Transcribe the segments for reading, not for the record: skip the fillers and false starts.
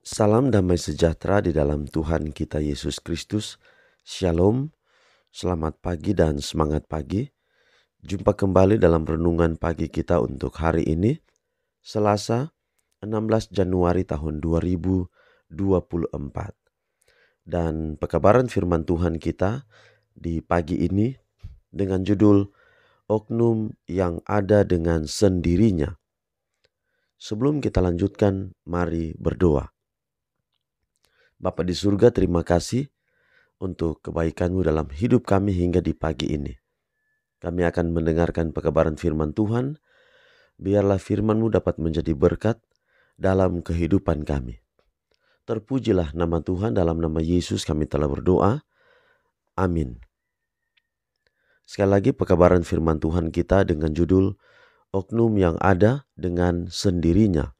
Salam damai sejahtera di dalam Tuhan kita Yesus Kristus. Shalom, selamat pagi dan semangat pagi. Jumpa kembali dalam renungan pagi kita untuk hari ini, Selasa 16 Januari tahun 2024. Dan pekabaran firman Tuhan kita di pagi ini dengan judul Oknum yang ada dengan sendirinya. Sebelum kita lanjutkan, mari berdoa. Bapa di surga, terima kasih untuk kebaikan-Mu dalam hidup kami hingga di pagi ini. Kami akan mendengarkan pekabaran firman Tuhan. Biarlah firman-Mu dapat menjadi berkat dalam kehidupan kami. Terpujilah nama Tuhan, dalam nama Yesus kami telah berdoa. Amin. Sekali lagi pekabaran firman Tuhan kita dengan judul Oknum yang ada dengan sendirinya.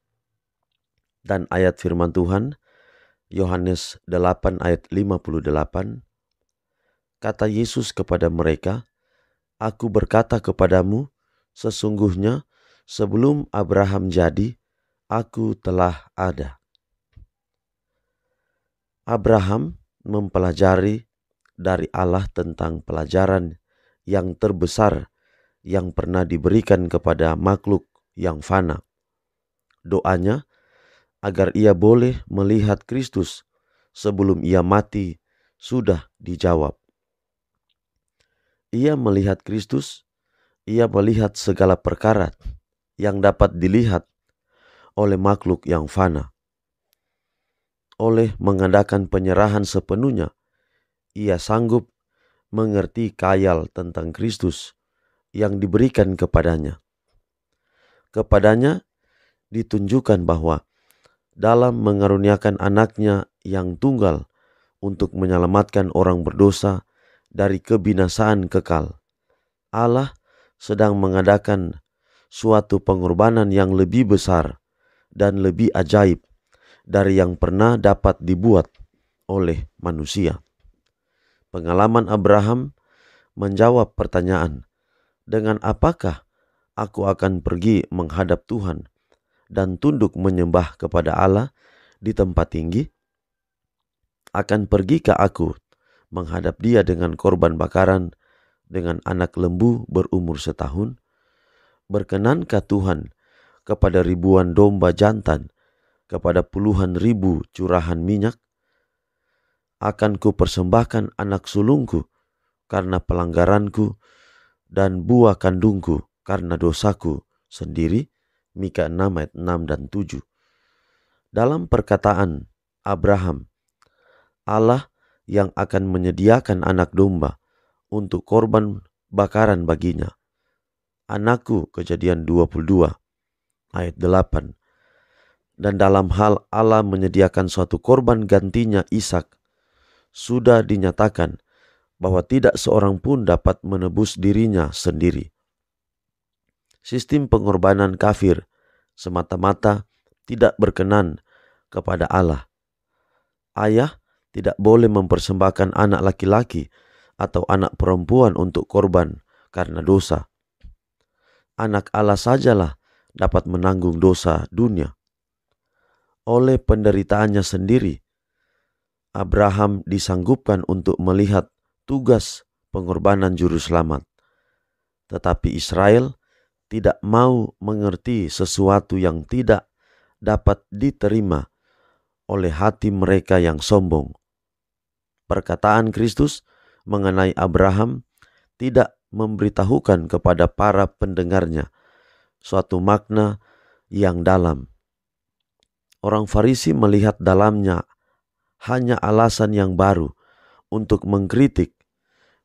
Dan ayat firman Tuhan Yohanes 8 ayat 58, kata Yesus kepada mereka, "Aku berkata kepadamu, sesungguhnya sebelum Abraham jadi, aku telah ada." Abraham mempelajari dari Allah tentang pelajaran yang terbesar yang pernah diberikan kepada makhluk yang fana. Doanya agar ia boleh melihat Kristus sebelum ia mati sudah dijawab. Ia melihat Kristus, ia melihat segala perkara yang dapat dilihat oleh makhluk yang fana. Oleh mengadakan penyerahan sepenuhnya, ia sanggup mengerti khayal tentang Kristus yang diberikan kepadanya. Kepadanya ditunjukkan bahwa dalam mengaruniakan anaknya yang tunggal untuk menyelamatkan orang berdosa dari kebinasaan kekal, Allah sedang mengadakan suatu pengorbanan yang lebih besar dan lebih ajaib dari yang pernah dapat dibuat oleh manusia. Pengalaman Abraham menjawab pertanyaan, dengan apakah aku akan pergi menghadap Tuhan dan tunduk menyembah kepada Allah di tempat tinggi? Akan pergikah aku menghadap Dia dengan korban bakaran dengan anak lembu berumur setahun? Berkenankah Tuhan kepada ribuan domba jantan, kepada puluhan ribu curahan minyak? Akan ku persembahkan anak sulungku karena pelanggaranku dan buah kandungku karena dosaku sendiri? Mika 6 ayat 6 dan 7. Dalam perkataan Abraham, Allah yang akan menyediakan anak domba untuk korban bakaran baginya. Anakku, Kejadian 22 ayat 8. Dan dalam hal Allah menyediakan suatu korban gantinya Ishak, sudah dinyatakan bahwa tidak seorang pun dapat menebus dirinya sendiri. Sistem pengorbanan kafir semata-mata tidak berkenan kepada Allah. Ayah tidak boleh mempersembahkan anak laki-laki atau anak perempuan untuk korban karena dosa. Anak Allah sajalah dapat menanggung dosa dunia. Oleh penderitaannya sendiri, Abraham disanggupkan untuk melihat tugas pengorbanan juru selamat. Tetapi Israel tidak mau mengerti sesuatu yang tidak dapat diterima oleh hati mereka yang sombong. Perkataan Kristus mengenai Abraham tidak memberitahukan kepada para pendengarnya suatu makna yang dalam. Orang Farisi melihat dalamnya hanya alasan yang baru untuk mengkritik.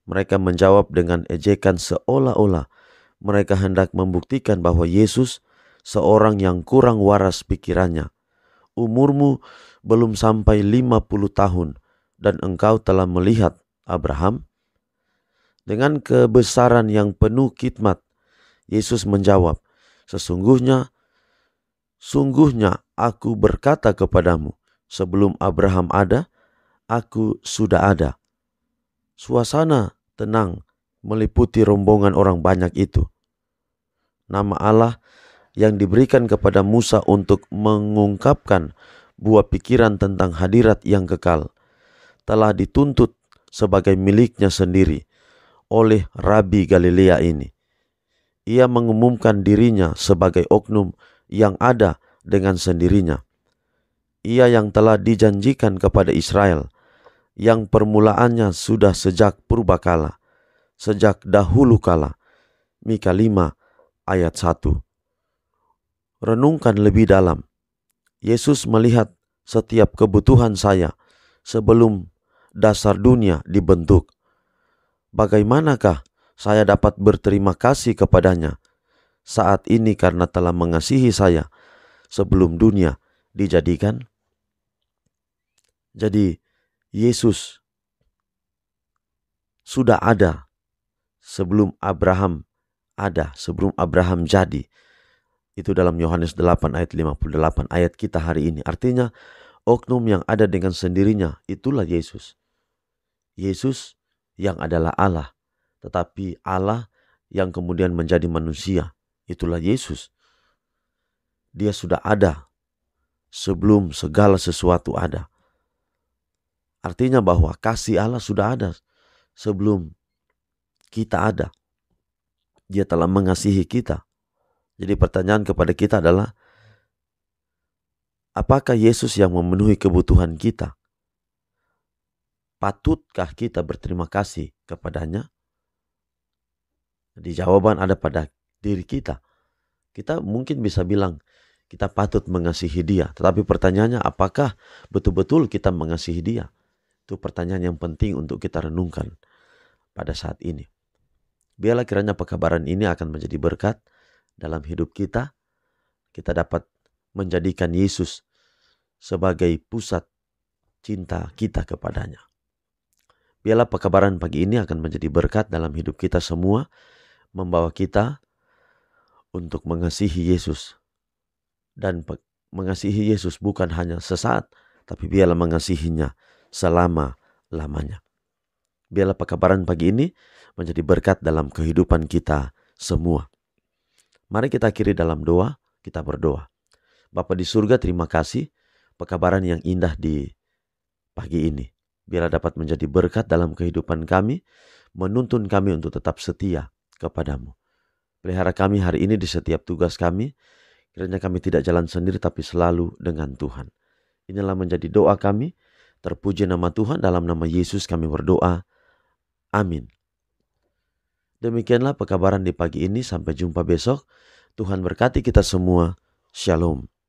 Mereka menjawab dengan ejekan seolah-olah mereka hendak membuktikan bahwa Yesus seorang yang kurang waras pikirannya. Umurmu belum sampai 50 tahun dan engkau telah melihat Abraham? Dengan kebesaran yang penuh khidmat, Yesus menjawab, sungguhnya aku berkata kepadamu, sebelum Abraham ada, aku sudah ada. Suasana tenang meliputi rombongan orang banyak itu. Nama Allah yang diberikan kepada Musa untuk mengungkapkan buah pikiran tentang hadirat yang kekal, telah dituntut sebagai miliknya sendiri oleh Rabi Galilea ini. Ia mengumumkan dirinya sebagai oknum yang ada dengan sendirinya. Ia yang telah dijanjikan kepada Israel, yang permulaannya sudah sejak purbakala, sejak dahulu kala. Mika 5 ayat 1. Renungkan lebih dalam. Yesus melihat setiap kebutuhan saya sebelum dasar dunia dibentuk. Bagaimanakah saya dapat berterima kasih kepadanya saat ini karena telah mengasihi saya sebelum dunia dijadikan? Jadi Yesus sudah ada sebelum Abraham ada, sebelum Abraham jadi. Itu dalam Yohanes 8 ayat 58, ayat kita hari ini. Artinya oknum yang ada dengan sendirinya, itulah Yesus. Yesus yang adalah Allah, tetapi Allah yang kemudian menjadi manusia, itulah Yesus. Dia sudah ada sebelum segala sesuatu ada. Artinya bahwa kasih Allah sudah ada sebelum kita ada. Dia telah mengasihi kita. Jadi pertanyaan kepada kita adalah, apakah Yesus yang memenuhi kebutuhan kita? Patutkah kita berterima kasih kepadanya? Di jawaban ada pada diri kita. Kita mungkin bisa bilang kita patut mengasihi dia. Tetapi pertanyaannya, apakah betul-betul kita mengasihi dia? Itu pertanyaan yang penting untuk kita renungkan pada saat ini. Biarlah kiranya pekabaran ini akan menjadi berkat dalam hidup kita. Kita dapat menjadikan Yesus sebagai pusat cinta kita kepadanya. Biarlah pekabaran pagi ini akan menjadi berkat dalam hidup kita semua, membawa kita untuk mengasihi Yesus. Dan mengasihi Yesus bukan hanya sesaat, tapi biarlah mengasihinya selama-lamanya. Biarlah pekabaran pagi ini menjadi berkat dalam kehidupan kita semua. Mari kita akhiri dalam doa, kita berdoa. Bapa di surga, terima kasih pekabaran yang indah di pagi ini. Biarlah dapat menjadi berkat dalam kehidupan kami, menuntun kami untuk tetap setia kepadamu. Pelihara kami hari ini di setiap tugas kami, kiranya kami tidak jalan sendiri tapi selalu dengan Tuhan. Inilah menjadi doa kami, terpuji nama Tuhan, dalam nama Yesus kami berdoa. Amin. Demikianlah pekabaran di pagi ini, sampai jumpa besok. Tuhan berkati kita semua. Shalom.